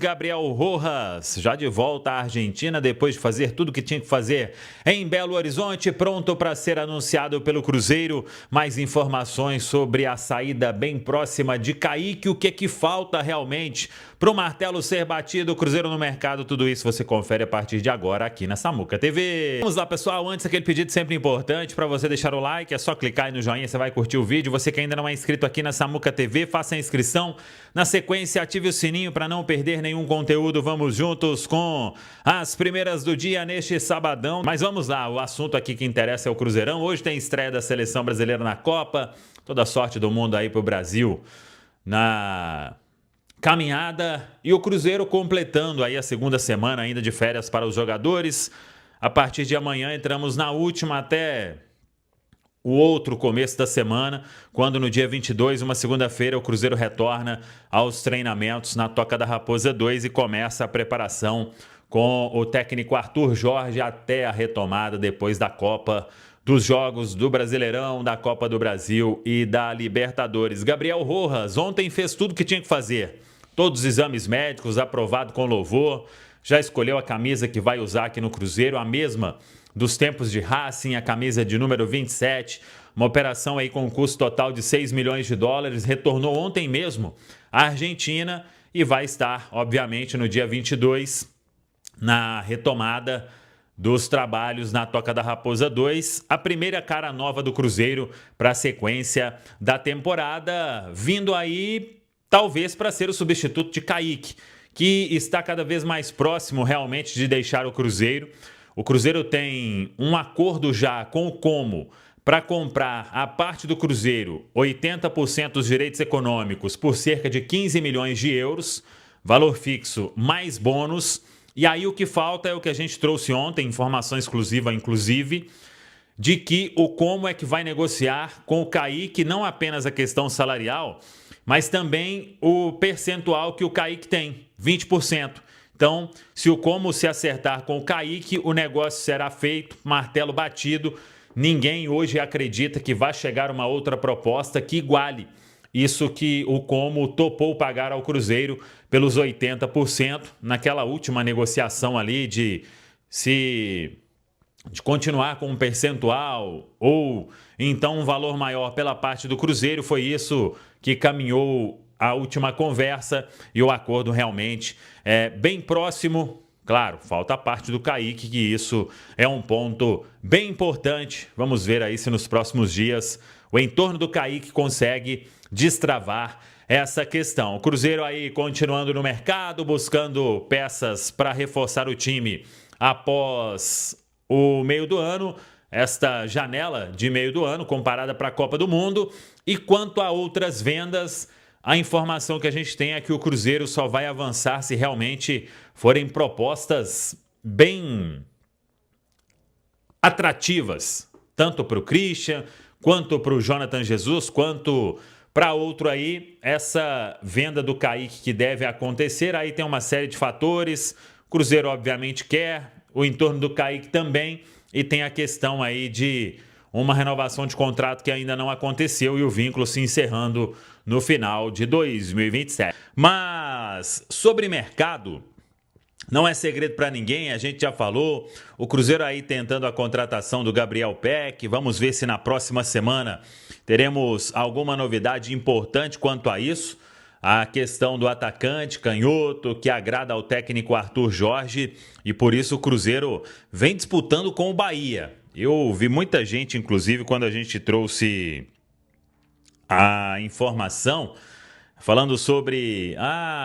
Gabriel Rojas, já de volta à Argentina depois de fazer tudo o que tinha que fazer em Belo Horizonte, pronto para ser anunciado pelo Cruzeiro. Mais informações sobre a saída bem próxima de Kaique, o que falta realmente para o martelo ser batido, o Cruzeiro no mercado, tudo isso você confere a partir de agora aqui na Samuca TV. Vamos lá, pessoal, antes aquele pedido sempre importante para você deixar o like, é só clicar aí no joinha, você vai curtir o vídeo. Você que ainda não é inscrito aqui na Samuca TV, faça a inscrição. Na sequência, ative o sininho para não perder nenhum conteúdo. Vamos juntos com as primeiras do dia neste sabadão. Mas vamos lá, o assunto aqui que interessa é o Cruzeirão. Hoje tem estreia da Seleção Brasileira na Copa. Toda a sorte do mundo aí pro Brasil na caminhada. E o Cruzeiro completando aí a segunda semana ainda de férias para os jogadores. A partir de amanhã entramos na última até o outro começo da semana, quando no dia 22, uma segunda-feira, o Cruzeiro retorna aos treinamentos na Toca da Raposa 2 e começa a preparação com o técnico Arthur Jorge até a retomada depois da Copa, dos jogos do Brasileirão, da Copa do Brasil e da Libertadores. Gabriel Rojas ontem fez tudo o que tinha que fazer. Todos os exames médicos, aprovado com louvor, já escolheu a camisa que vai usar aqui no Cruzeiro, a mesma dos tempos de Racing, a camisa de número 27, uma operação aí com um custo total de 6 milhões de dólares, retornou ontem mesmo à Argentina e vai estar, obviamente, no dia 22, na retomada dos trabalhos na Toca da Raposa 2, a primeira cara nova do Cruzeiro para a sequência da temporada, vindo aí, talvez, para ser o substituto de Kaique, que está cada vez mais próximo realmente de deixar o Cruzeiro. O Cruzeiro tem um acordo já com o Como para comprar a parte do Cruzeiro 80% dos direitos econômicos por cerca de 15 milhões de euros, valor fixo mais bônus. E aí o que falta é o que a gente trouxe ontem, informação exclusiva inclusive, de que o Como é que vai negociar com o Kaique não apenas a questão salarial, mas também o percentual que o Kaique tem, 20%. Então, se o Como se acertar com o Kaique, o negócio será feito, martelo batido. Ninguém hoje acredita que vai chegar uma outra proposta que iguale isso que o Como topou pagar ao Cruzeiro pelos 80% naquela última negociação ali de continuar com um percentual ou então um valor maior pela parte do Cruzeiro. Foi isso que caminhou a última conversa e o acordo realmente é bem próximo. Claro, falta a parte do Kaique, que isso é um ponto bem importante. Vamos ver aí se nos próximos dias o entorno do Kaique consegue destravar essa questão. O Cruzeiro aí continuando no mercado, buscando peças para reforçar o time após o meio do ano, esta janela de meio do ano comparada para a Copa do Mundo. E quanto a outras vendas, a informação que a gente tem é que o Cruzeiro só vai avançar se realmente forem propostas bem atrativas, tanto para o Christian, quanto para o Jonathan Jesus, quanto para outro aí. Essa venda do Kaique que deve acontecer, aí tem uma série de fatores. O Cruzeiro obviamente quer, o entorno do Kaique também, e tem a questão aí de uma renovação de contrato que ainda não aconteceu e o vínculo se encerrando no final de 2027. Mas sobre mercado, não é segredo para ninguém, a gente já falou, o Cruzeiro aí tentando a contratação do Gabriel Peck. Vamos ver se na próxima semana teremos alguma novidade importante quanto a isso. A questão do atacante canhoto, que agrada ao técnico Arthur Jorge, e por isso o Cruzeiro vem disputando com o Bahia. Eu vi muita gente, inclusive, quando a gente trouxe a informação, falando sobre,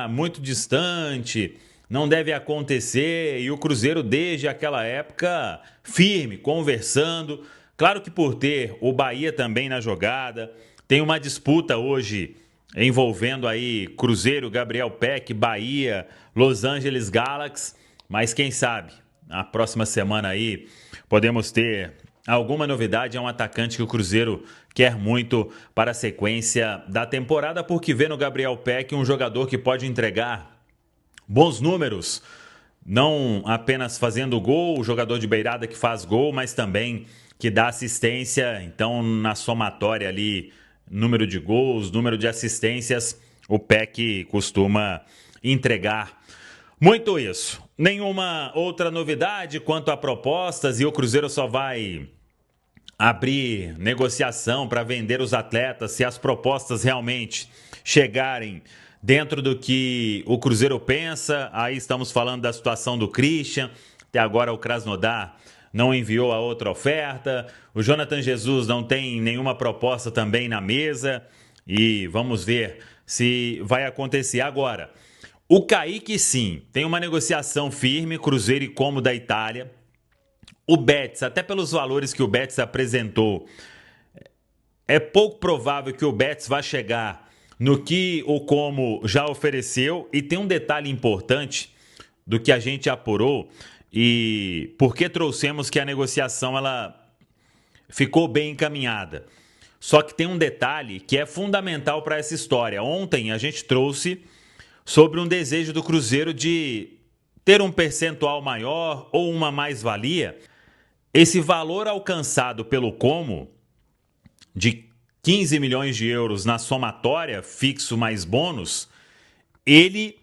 muito distante, não deve acontecer, e o Cruzeiro desde aquela época firme, conversando. Claro que por ter o Bahia também na jogada, tem uma disputa hoje envolvendo aí Cruzeiro, Gabriel Peck, Bahia, Los Angeles Galaxy, mas quem sabe na próxima semana aí podemos ter alguma novidade. É um atacante que o Cruzeiro quer muito para a sequência da temporada, porque vê no Gabriel Peck um jogador que pode entregar bons números, não apenas fazendo gol, o jogador de beirada que faz gol, mas também que dá assistência. Então, na somatória ali, número de gols, número de assistências, o Peck costuma entregar Muito isso. Nenhuma outra novidade quanto a propostas e o Cruzeiro só vai abrir negociação para vender os atletas se as propostas realmente chegarem dentro do que o Cruzeiro pensa. Aí estamos falando da situação do Christian. Até agora o Krasnodar não enviou a outra oferta. O Jonathan Jesus não tem nenhuma proposta também na mesa. E vamos ver se vai acontecer agora. O Kaique, sim, tem uma negociação firme, Cruzeiro e Como da Itália. O Betis, até pelos valores que o Betis apresentou, é pouco provável que o Betis vá chegar no que o Como já ofereceu. E tem um detalhe importante do que a gente apurou e por que trouxemos que a negociação ela ficou bem encaminhada. Só que tem um detalhe que é fundamental para essa história. Ontem a gente trouxe sobre um desejo do Cruzeiro de ter um percentual maior ou uma mais-valia. Esse valor alcançado pelo Como, de 15 milhões de euros na somatória, fixo mais bônus, ele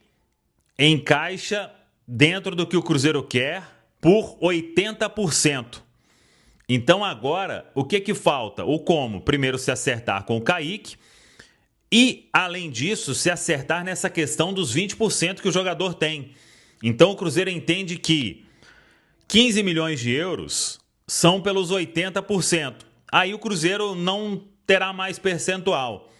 encaixa dentro do que o Cruzeiro quer por 80%. Então agora, o que falta? O Como, primeiro, se acertar com o Kaique e, além disso, se acertar nessa questão dos 20% que o jogador tem. Então o Cruzeiro entende que 15 milhões de euros são pelos 80%. Aí o Cruzeiro não terá mais percentual.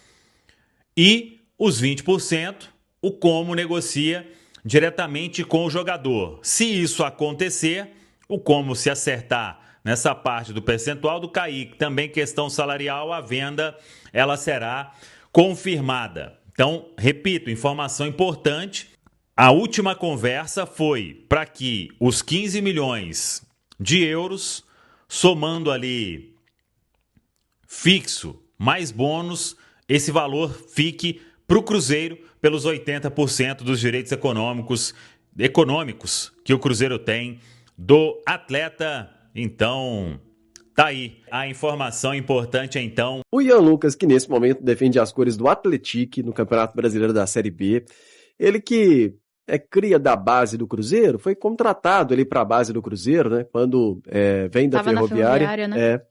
E os 20%, o Como negocia diretamente com o jogador. Se isso acontecer, o Como se acertar nessa parte do percentual do Kaique, também questão salarial, a venda ela será confirmada. Então, repito, informação importante. A última conversa foi para que os 15 milhões de euros, somando ali fixo mais bônus, esse valor fique para o Cruzeiro pelos 80% dos direitos econômicos que o Cruzeiro tem do atleta. Então, tá aí a informação importante, então. O Ian Lucas, que nesse momento defende as cores do Atlético no Campeonato Brasileiro da Série B, ele que é cria da base do Cruzeiro, foi contratado ali para a base do Cruzeiro, né? Quando vem da Ferroviária, né?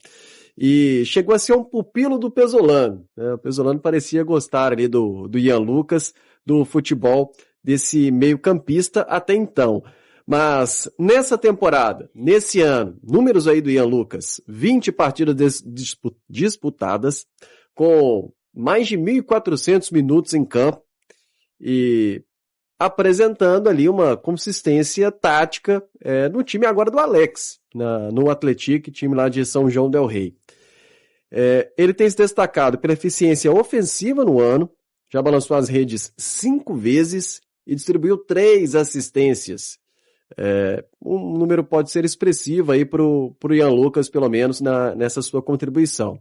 E chegou a ser um pupilo do Pesolano, né? O Pesolano parecia gostar ali do Ian Lucas, do futebol desse meio-campista até então. Mas nessa temporada, nesse ano, números aí do Ian Lucas, 20 partidas disputadas, com mais de 1.400 minutos em campo e apresentando ali uma consistência tática no time agora do Alex, no Atlético, time lá de São João del Rei. Ele tem se destacado pela eficiência ofensiva no ano, já balançou as redes 5 vezes e distribuiu 3 assistências. Um número pode ser expressivo aí pro Ian Lucas, pelo menos nessa sua contribuição.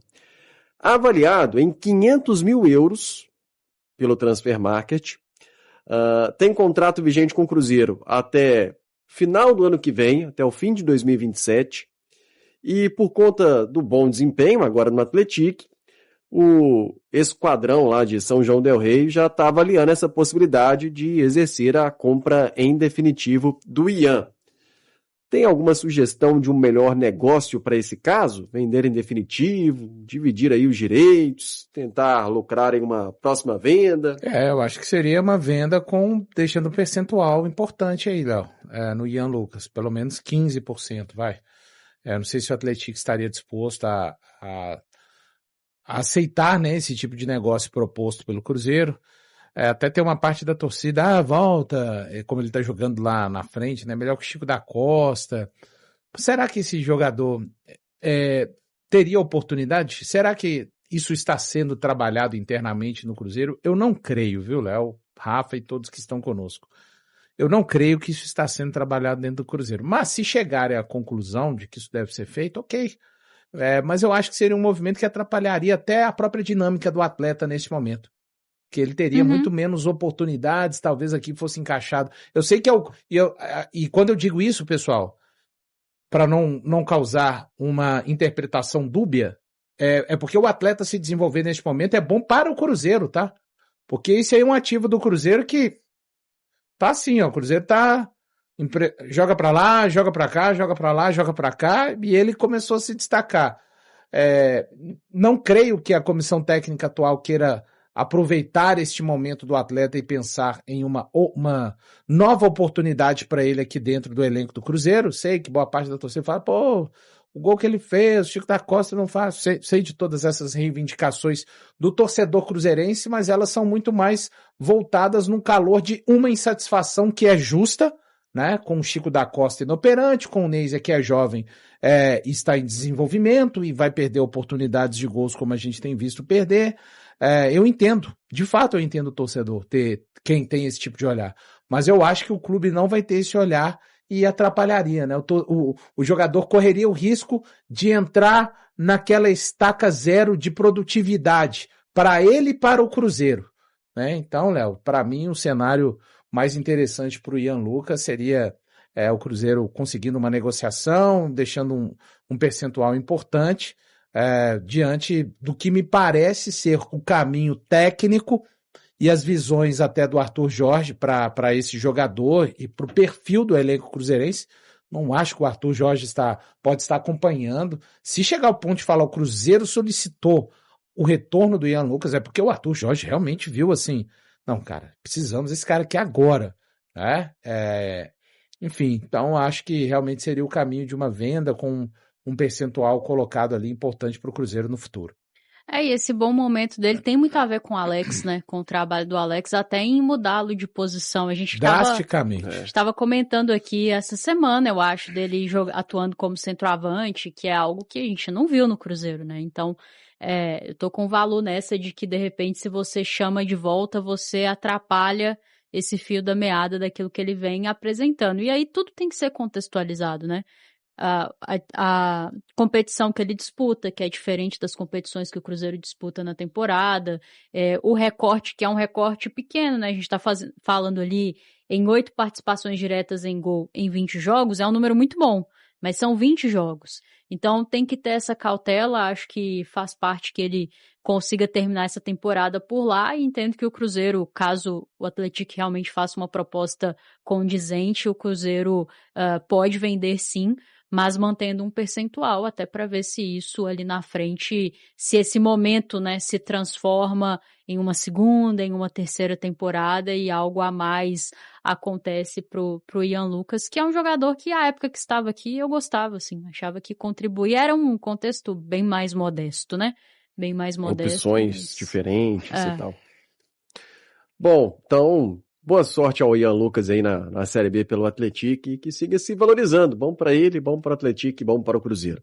Avaliado em 500 mil euros pelo Transfer Market, tem contrato vigente com o Cruzeiro até final do ano que vem, até o fim de 2027, e por conta do bom desempenho agora no Atlético, o esquadrão lá de São João del Rei já está avaliando essa possibilidade de exercer a compra em definitivo do Ian. Tem alguma sugestão de um melhor negócio para esse caso? Vender em definitivo, dividir aí os direitos, tentar lucrar em uma próxima venda? Eu acho que seria uma venda deixando um percentual importante aí, Léo, no Ian Lucas, pelo menos 15%, vai. Não sei se o Atlético estaria disposto a aceitar, né, esse tipo de negócio proposto pelo Cruzeiro. Até tem uma parte da torcida, volta, como ele tá jogando lá na frente, né, melhor que o Chico da Costa. Será que esse jogador teria oportunidade? Será que isso está sendo trabalhado internamente no Cruzeiro? Eu não creio, viu, Léo, Rafa e todos que estão conosco. Eu não creio que isso está sendo trabalhado dentro do Cruzeiro. Mas se chegarem à conclusão de que isso deve ser feito, ok. Mas eu acho que seria um movimento que atrapalharia até a própria dinâmica do atleta neste momento. Que ele teria muito menos oportunidades, talvez aqui fosse encaixado. Eu sei que e quando eu digo isso, pessoal, para não causar uma interpretação dúbia, é porque o atleta se desenvolver neste momento é bom para o Cruzeiro, tá? Porque esse aí é um ativo do Cruzeiro que tá assim, ó, o Cruzeiro joga pra lá, joga pra cá, joga pra lá, joga pra cá, e ele começou a se destacar. Não creio que a comissão técnica atual queira aproveitar este momento do atleta e pensar em uma nova oportunidade para ele aqui dentro do elenco do Cruzeiro. Sei que boa parte da torcida fala, pô, o gol que ele fez, o Chico da Costa não faz. Sei de todas essas reivindicações do torcedor cruzeirense, mas elas são muito mais voltadas num calor de uma insatisfação que é justa, né, com o Chico da Costa inoperante, com o Neisa que é jovem, está em desenvolvimento e vai perder oportunidades de gols como a gente tem visto perder. Eu entendo, de fato eu entendo o torcedor, quem tem esse tipo de olhar, mas eu acho que o clube não vai ter esse olhar e atrapalharia, né? O jogador correria o risco de entrar naquela estaca zero de produtividade para ele e para o Cruzeiro, né? Então, Léo, para mim o cenário mais interessante para o Ian Lucas seria o Cruzeiro conseguindo uma negociação, deixando um percentual importante, diante do que me parece ser o caminho técnico e as visões até do Arthur Jorge para esse jogador e para o perfil do elenco cruzeirense. Não acho que o Arthur Jorge pode estar acompanhando. Se chegar ao ponto de falar o Cruzeiro solicitou o retorno do Ian Lucas, é porque o Arthur Jorge realmente viu assim, não, cara, precisamos desse cara aqui agora, né? Enfim, então acho que realmente seria o caminho de uma venda com um percentual colocado ali importante para o Cruzeiro no futuro. E esse bom momento dele tem muito a ver com o Alex, né? Com o trabalho do Alex, até em mudá-lo de posição. A gente drasticamente. Estava comentando aqui essa semana, eu acho, dele atuando como centroavante, que é algo que a gente não viu no Cruzeiro, né? Então, eu tô com valor nessa de que, de repente, se você chama de volta, você atrapalha esse fio da meada daquilo que ele vem apresentando. E aí tudo tem que ser contextualizado, né? A competição que ele disputa, que é diferente das competições que o Cruzeiro disputa na temporada, o recorte, que é um recorte pequeno, né? A gente está falando ali em 8 participações diretas em gol em 20 jogos, é um número muito bom, mas são 20 jogos. Então tem que ter essa cautela, acho que faz parte que ele consiga terminar essa temporada por lá, e entendo que o Cruzeiro, caso o Atlético realmente faça uma proposta condizente, o Cruzeiro pode vender sim, mas mantendo um percentual até para ver se isso ali na frente, se esse momento, né, se transforma em uma segunda, em uma terceira temporada e algo a mais acontece pro Ian Lucas, que é um jogador que a época que estava aqui eu gostava, assim, achava que contribuía, era um contexto bem mais modesto, né? Bem mais modesto. Opções diferentes e tal. Bom, então, boa sorte ao Ian Lucas aí na Série B pelo Atlético e que siga se valorizando. Bom para ele, bom para o Atlético e bom para o Cruzeiro.